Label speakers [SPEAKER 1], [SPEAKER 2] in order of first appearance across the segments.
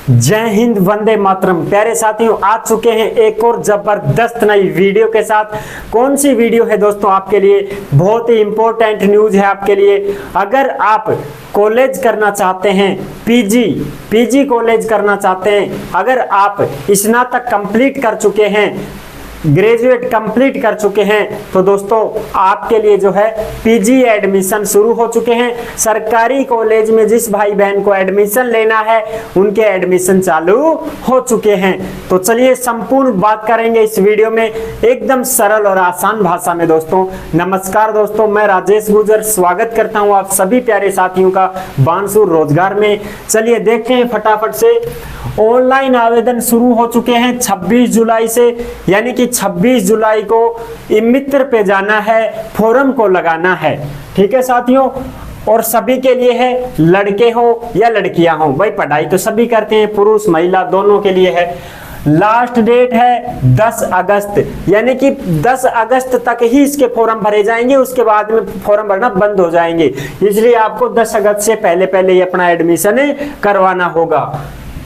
[SPEAKER 1] जय हिंद, वंदे मातरम। प्यारे साथियों, आ चुके हैं एक और जबरदस्त नई वीडियो के साथ। कौन सी वीडियो है दोस्तों आपके लिए? बहुत ही इंपॉर्टेंट न्यूज है आपके लिए। अगर आप कॉलेज करना चाहते हैं, पीजी कॉलेज करना चाहते हैं, अगर आप स्नातक कंप्लीट कर चुके हैं, ग्रेजुएट कंप्लीट कर चुके हैं, तो दोस्तों आपके लिए जो है पीजी एडमिशन शुरू हो चुके हैं। सरकारी कॉलेज में जिस भाई बहन को एडमिशन लेना है उनके एडमिशन चालू हो चुके हैं। तो चलिए संपूर्ण बात करेंगे इस वीडियो में, एकदम सरल और आसान भाषा में। दोस्तों नमस्कार दोस्तों, मैं राजेश गुजर स्वागत करता हूं आप सभी प्यारे साथियों का बानसूर रोजगार में। चलिए देखते हैं फटाफट से। ऑनलाइन आवेदन शुरू हो चुके हैं 26 जुलाई से, यानी कि 26 जुलाई को ई-मित्र पे जाना है, फॉर्म को लगाना है। ठीक है साथियों, और सभी के लिए है, लड़के हो या लड़कियां हो। भाई पढ़ाई तो सभी करते हैं, पुरुष महिला दोनों के लिए है। लास्ट डेट है 10 अगस्त, यानी कि 10 अगस्त तक ही इसके फॉर्म भरे जाएंगे, उसके बाद में फॉर्म भरना बंद हो जाएंगे। इसलिए आपको 10 अगस्त से पहले ही अपना एडमिशन करवाना होगा।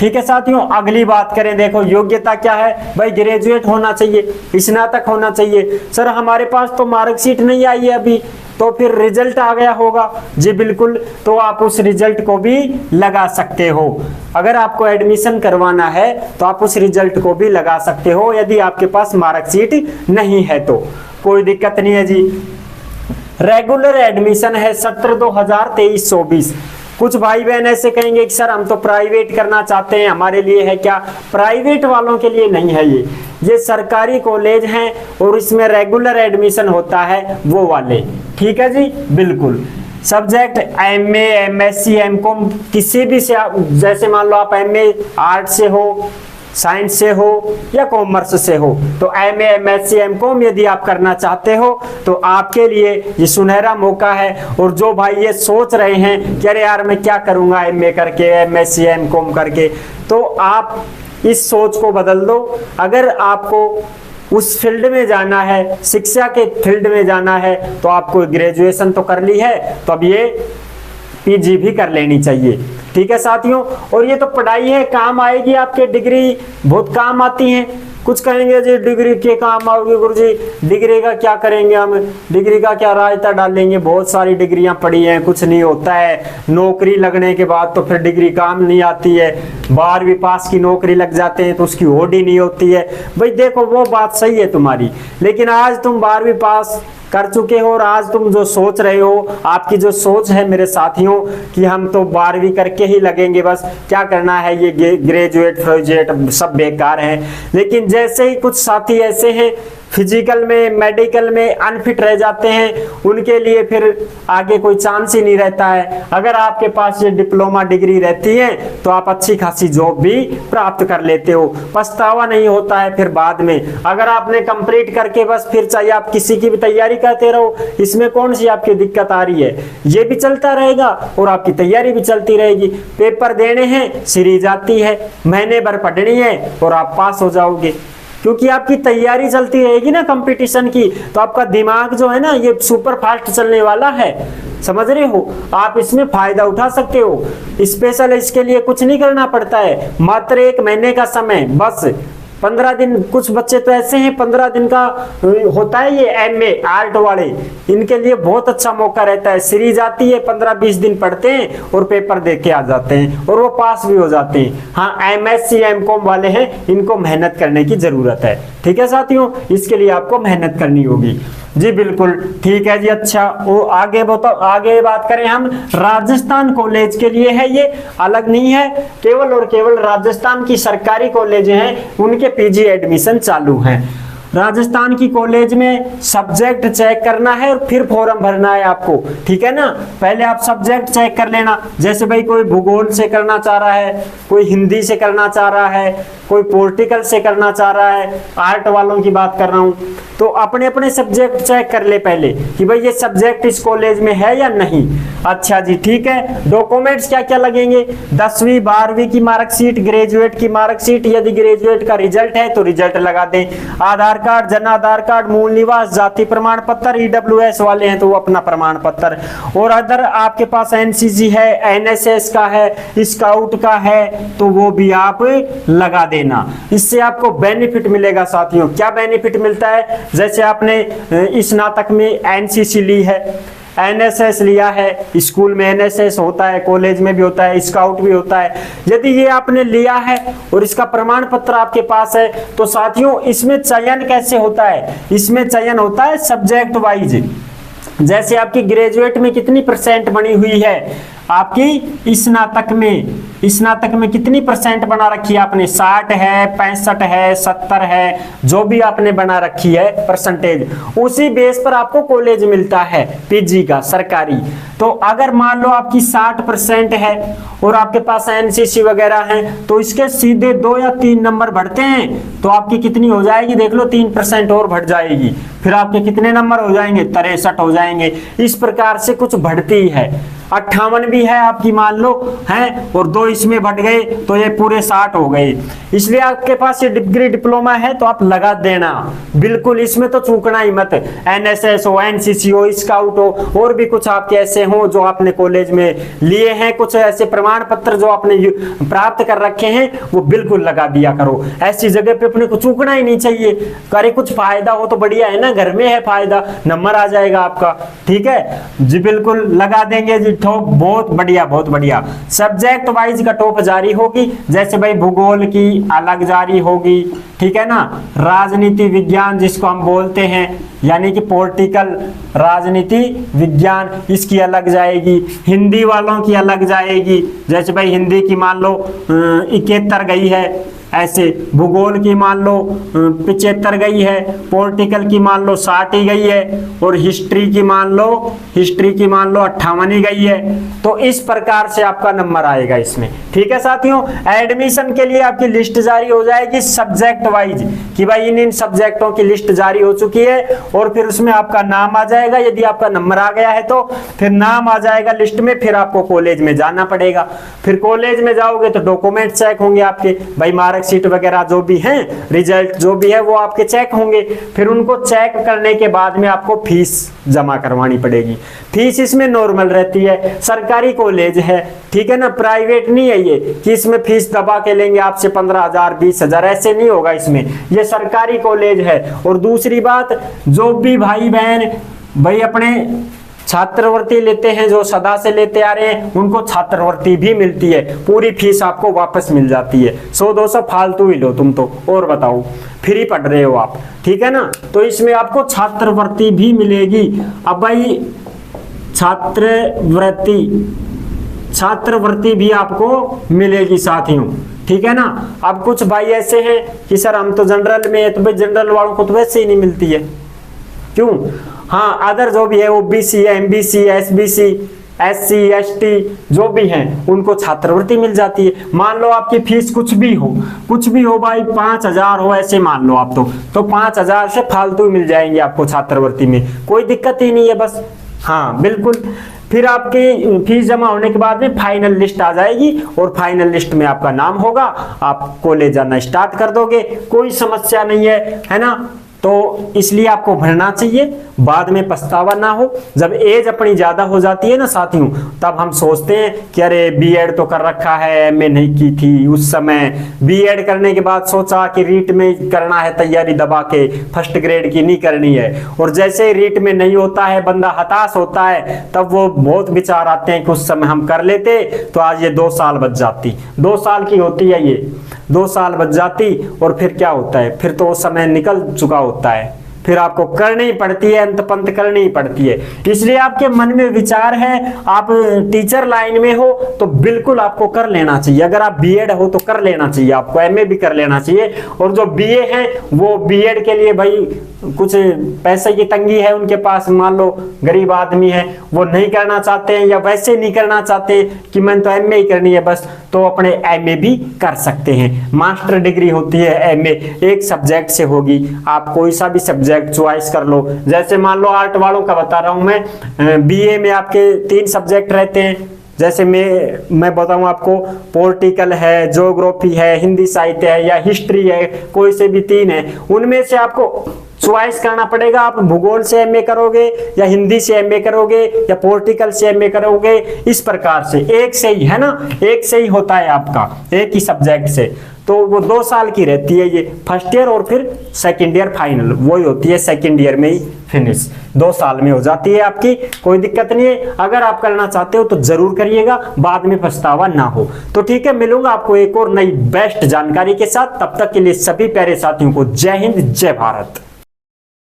[SPEAKER 1] ठीक है साथियों, अगली बात करें। देखो योग्यता क्या है भाई? ग्रेजुएट होना चाहिए, स्नातक होना चाहिए। सर हमारे पास तो मार्कशीट नहीं आई है अभी, तो फिर रिजल्ट आ गया होगा। जी बिल्कुल, तो आप उस रिजल्ट को भी लगा सकते हो। अगर आपको एडमिशन करवाना है तो आप उस रिजल्ट को भी लगा सकते हो, यदि आपके पास मार्कशीट नहीं है तो कोई दिक्कत नहीं है जी। रेगुलर एडमिशन है सत्र 2023-24। कुछ भाई बहन ऐसे कहेंगे कि सर हम तो प्राइवेट करना चाहते हैं, हमारे लिए है क्या? प्राइवेट वालों के लिए नहीं है ये सरकारी कॉलेज हैं और इसमें रेगुलर एडमिशन होता है वो वाले। ठीक है जी, बिल्कुल। सब्जेक्ट एमए, एमएससी, एमकॉम किसी भी से, जैसे मान लो आप एमए आर्ट से हो, साइंस से हो या कॉमर्स से हो, तो एमए, एमएससी, एमकॉम यदि आप करना चाहते हो तो आपके लिए ये सुनहरा मौका है। और जो भाई ये सोच रहे हैं कि अरे यार मैं क्या करूंगा एमए करके, एमएससी, एमकॉम करके, तो आप इस सोच को बदल दो। अगर आपको उस फील्ड में जाना है, शिक्षा के फील्ड में जाना है, तो आपको ग्रेजुएशन तो कर ली है, तो अब ये पीजी भी कर लेनी चाहिए। ठीक है साथियों, और ये तो पढ़ाई है, काम आएगी आपके, डिग्री बहुत काम आती है। कुछ कहेंगे जी डिग्री के काम आओगे गुरुजी, डिग्री का क्या करेंगे हम, डिग्री का क्या रायता डालेंगे, बहुत सारी डिग्रियां पड़ी हैं, कुछ नहीं होता है। नौकरी लगने के बाद तो फिर डिग्री काम नहीं आती है। 12वीं पास की नौकरी लग जाते हैं तो उसकी होड़ ही नहीं होती है। भाई देखो वो बात सही है तुम्हारी, लेकिन आज तुम 12वीं पास कर चुके हो और आज तुम जो सोच रहे हो, आपकी जो सोच है मेरे साथियों कि हम तो 12वीं करके ही लगेंगे, बस क्या करना है, ये ग्रेजुएट फ्रेजुएट सब बेकार है। लेकिन जैसे ही कुछ साथी ऐसे हैं फिजिकल में, मेडिकल में अनफिट रह जाते हैं, उनके लिए फिर आगे कोई चांस ही नहीं रहता है। अगर आपके पास ये डिप्लोमा डिग्री रहती है तो आप अच्छी खासी जॉब भी प्राप्त कर लेते हो, पछतावा नहीं होता है फिर बाद में। अगर आपने कंप्लीट करके बस फिर चाहे आप किसी की भी तैयारी करते रहो, इसमें कौन सी आपकी दिक्कत आ रही है? ये भी चलता रहेगा और आपकी तैयारी भी चलती रहेगी। पेपर देने हैं, सीरीज आती है, महीने भर पढ़नी है और आप पास हो जाओगे, क्योंकि आपकी तैयारी चलती रहेगी ना कंपटीशन की। तो आपका दिमाग जो है ना ये सुपर फास्ट चलने वाला है, समझ रहे हो? आप इसमें फायदा उठा सकते हो। स्पेशल इसके लिए कुछ नहीं करना पड़ता है, मात्र 1 महीने का समय, बस 15 दिन। कुछ बच्चे तो ऐसे हैं 15 दिन का होता है ये एमए आर्ट वाले, इनके लिए बहुत अच्छा मौका रहता है। सीरीज आती है, 15-20 दिन पढ़ते हैं और पेपर दे के आ जाते हैं और वो पास भी हो जाते हैं। हाँ, एमएससी, एमकॉम वाले हैं, इनको मेहनत करने की जरूरत है। ठीक है साथियों, इसके लिए आपको मेहनत करनी होगी। जी बिल्कुल, ठीक है जी। अच्छा, वो आगे बताओ, आगे बात करें हम राजस्थान कॉलेज के लिए है, ये अलग नहीं है, केवल और केवल राजस्थान की सरकारी कॉलेज हैं उनके पीजी एडमिशन चालू हैं। राजस्थान की कॉलेज में सब्जेक्ट चेक करना है और फिर फॉर्म भरना है आपको। ठीक है ना, पहले आप सब्जेक्ट चेक कर लेना। जैसे भाई कोई भूगोल से करना चाह रहा है, कोई हिंदी से करना चाह रहा है, कोई पॉलिटिकल से करना चाह रहा है, आर्ट वालों की बात कर रहा हूं, तो अपने अपने सब्जेक्ट चेक कर ले पहले कि भाई ये सब्जेक्ट इस कॉलेज में है या नहीं। अच्छा जी, ठीक है। डॉक्यूमेंट्स क्या क्या लगेंगे? 10वीं 12वीं की मार्कशीट, ग्रेजुएट की मार्कशीट, यदि ग्रेजुएट का रिजल्ट है तो रिजल्ट लगा दें, आधार कार्ड, जन आधार कार्ड, मूल निवास, जाति प्रमाण पत्र, ईडब्ल्यूएस वाले हैं तो वो अपना प्रमाण पत्र, और अदर आपके पास एनसीसी है, एनएसएस का है, स्काउट का है तो वो भी आप लगा देना। इससे आपको बेनिफिट मिलेगा साथियों। क्या बेनिफिट मिलता है? जैसे आपने स्नातक में एनसीसी ली है, एनएसएस लिया है, स्कूल में एनएसएस होता है, कॉलेज में भी होता है, स्काउट भी होता है, यदि ये आपने लिया है और इसका प्रमाण पत्र आपके पास है तो साथियों इसमें चयन कैसे होता है? इसमें चयन होता है सब्जेक्ट वाइज। जैसे आपकी ग्रेजुएट में कितनी परसेंट बनी हुई है, आपकी स्नातक में कितनी परसेंट बना रखी है आपने? 60 है, 65 है, 70 है, जो भी आपने बना रखी है परसेंटेज, उसी बेस पर आपको कॉलेज मिलता है पीजी का सरकारी। तो अगर मान लो आपकी 60% है और आपके पास एनसीसी वगैरह है तो इसके सीधे 2 या 3 नंबर बढ़ते हैं तो आपकी कितनी हो जाएगी? देख लो 3% और बढ़ जाएगी, फिर आपके कितने नंबर हो जाएंगे? 63 हो जाएंगे। इस प्रकार से कुछ बढ़ती है। 58 भी है आपकी मान लो है, और 2 इसमें बढ़ गए तो ये पूरे 60 हो गए। इसलिए आपके पास ये डिग्री डिप्लोमा है तो आप लगा देना बिल्कुल, इसमें तो चूकना ही मत। एनएसएस हो, एनसीसी हो, स्काउट हो, और भी कुछ आपके ऐसे हो जो आपने कॉलेज में लिए हैं, कुछ ऐसे प्रमाण पत्र जो आपने प्राप्त कर रखे हैं वो बिल्कुल लगा दिया करो। ऐसी जगह पे अपने को चूकना ही नहीं चाहिए। करे कुछ फायदा हो तो बढ़िया है ना, घर में है फायदा, नंबर आ जाएगा आपका। ठीक है जी, बिल्कुल लगा देंगे जी टॉप। बहुत बढ़िया, बहुत बढ़िया। सब्जेक्ट वाइज का टॉप जारी होगी, जैसे भाई भूगोल की अलग जारी होगी, ठीक है ना। राजनीति विज्ञान जिसको हम बोलते हैं, यानी कि पॉलिटिकल राजनीति विज्ञान, इसकी अलग जाएगी। हिंदी वालों की अलग जाएगी, जैसे भाई हिंदी की मान लो 71 गई है, ऐसे भूगोल की मान लो 75 गई है, पॉलिटिकल की मान लो 60 ही गई है, और हिस्ट्री की मान लो 58 ही गई है। तो इस प्रकार से आपका नंबर आएगा इसमें। ठीक है साथियों, एडमिशन के लिए आपकी लिस्ट जारी हो जाएगी सब्जेक्ट वाइज कि भाई इन सब्जेक्टों की लिस्ट जारी हो चुकी है, और फिर उसमें आपका नाम आ जाएगा। यदि आपका नंबर आ गया है तो फिर नाम आ जाएगा लिस्ट में, फिर आपको कॉलेज में जाना पड़ेगा। फिर कॉलेज में जाओगे तो डॉक्यूमेंट चेक होंगे आपके, भाई मार्कशीट वगैरह जो भी हैं, रिजल्ट जो भी है वो आपके चेक होंगे। फिर उनको चेक करने के बाद में आपको फीस जमा करवानी पड़ेगी। फीस इसमें नॉर्मल रहती है, सरकारी कॉलेज है, ठीक है ना, प्राइवेट नहीं है ये कि इसमें फीस दबा के लेंगे आपसे 15,000 20,000, ऐसे नहीं होगा इसमें। ये सरकारी कॉलेज है। और दूसरी बात, जो भी भाई बहन भाई अपने छात्रवृत्ति लेते हैं, जो सदा से लेते आ रहे हैं, उनको छात्रवृत्ति भी मिलती है, पूरी फीस आपको वापस मिल जाती है। 100-200 फालतू ही लो तुम तो, और बताओ फ्री पढ़ रहे हो आप, ठीक है ना। तो इसमें आपको छात्रवृत्ति भी मिलेगी। अब भाई छात्रवृत्ति भी आपको मिलेगी साथियों, ठीक है ना। अब कुछ भाई ऐसे हैं कि सर हम तो जनरल में है, तो भाई जनरल वालों को तो वैसे ही नहीं मिलती है, क्यों? हाँ, अदर जो भी है, OBC, MBC, SBC, SC, ST जो भी हैं उनको छात्रवृत्ति मिल जाती है। मान लो आपकी फीस कुछ भी हो भाई 5,000 हो, ऐसे मान लो आप तो 5,000 से फालतू मिल जाएंगे आपको छात्रवृत्ति में, कोई दिक्कत ही नहीं है बस। हाँ बिल्कुल। फिर आपकी फीस जमा होने के बाद में फाइनल लिस्ट आ जाएगी, और फाइनल लिस्ट में आपका नाम होगा, आप कॉलेज जाना स्टार्ट कर दोगे, कोई समस्या नहीं है ना। तो इसलिए आपको भरना चाहिए, बाद में पछतावा ना हो। जब एज अपनी ज्यादा हो जाती है ना साथियों, तब हम सोचते हैं कि अरे बीएड तो कर रखा है, एमए नहीं की थी उस समय, बीएड करने के बाद सोचा कि रीट में करना है तैयारी दबा के, फर्स्ट ग्रेड की नहीं करनी है, और जैसे ही रीट में नहीं होता है बंदा हताश होता है, तब वो बहुत विचार आते हैं कि उस समय हम कर लेते तो आज ये 2 साल बच जाती। 2 साल की होती है ये, 2 साल बच जाती, और फिर क्या होता है, फिर तो वो समय निकल चुका होता है, फिर आपको करनी पड़ती है, अंत पंत करनी पड़ती है। इसलिए आपके मन में विचार है आप टीचर लाइन में हो तो बिल्कुल आपको कर लेना चाहिए। अगर आप बीएड हो तो कर लेना चाहिए, आपको एमए भी कर लेना चाहिए। और जो बीए हैं वो बीएड के लिए भाई कुछ पैसे की तंगी है उनके पास, मान लो गरीब आदमी है, वो नहीं करना चाहते हैं या वैसे नहीं करना चाहते कि मैंने तो एमए ही करनी है बस, तो अपने एमए भी कर सकते हैं। मास्टर डिग्री होती है एमए, एक सब्जेक्ट से होगी, आप कोई सा भी सब्जेक्ट चॉइस कर लो। जैसे मान लो आर्ट वालों का बता रहा हूं मैं, बीए में आपके 3 सब्जेक्ट रहते हैं, जैसे मैं बताऊं आपको, पॉलिटिकल है, ज्योग्राफी है, हिंदी साहित्य है या हिस्ट्री है, कोई से भी 3 है, उनमें से आपको चॉइस करना पड़ेगा। आप भूगोल से एमए करोगे या हिंदी से एमए करोगे या पॉलिटिकल से एमए करोगे, इस प्रकार से एक से ही है ना, एक से ही होता है आपका, एक ही सब्जेक्ट से। तो वो 2 साल की रहती है ये फर्स्ट ईयर, और फिर सेकंड ईयर फाइनल वही होती है, सेकंड ईयर में ही फिनिश 2 साल में हो जाती है आपकी। कोई दिक्कत नहीं है, अगर आप करना चाहते हो तो जरूर करिएगा, बाद में पछतावा ना हो। तो ठीक है, मिलूंगा आपको एक और नई बेस्ट जानकारी के साथ। तब तक के लिए सभी प्यारे साथियों को जय हिंद, जय भारत।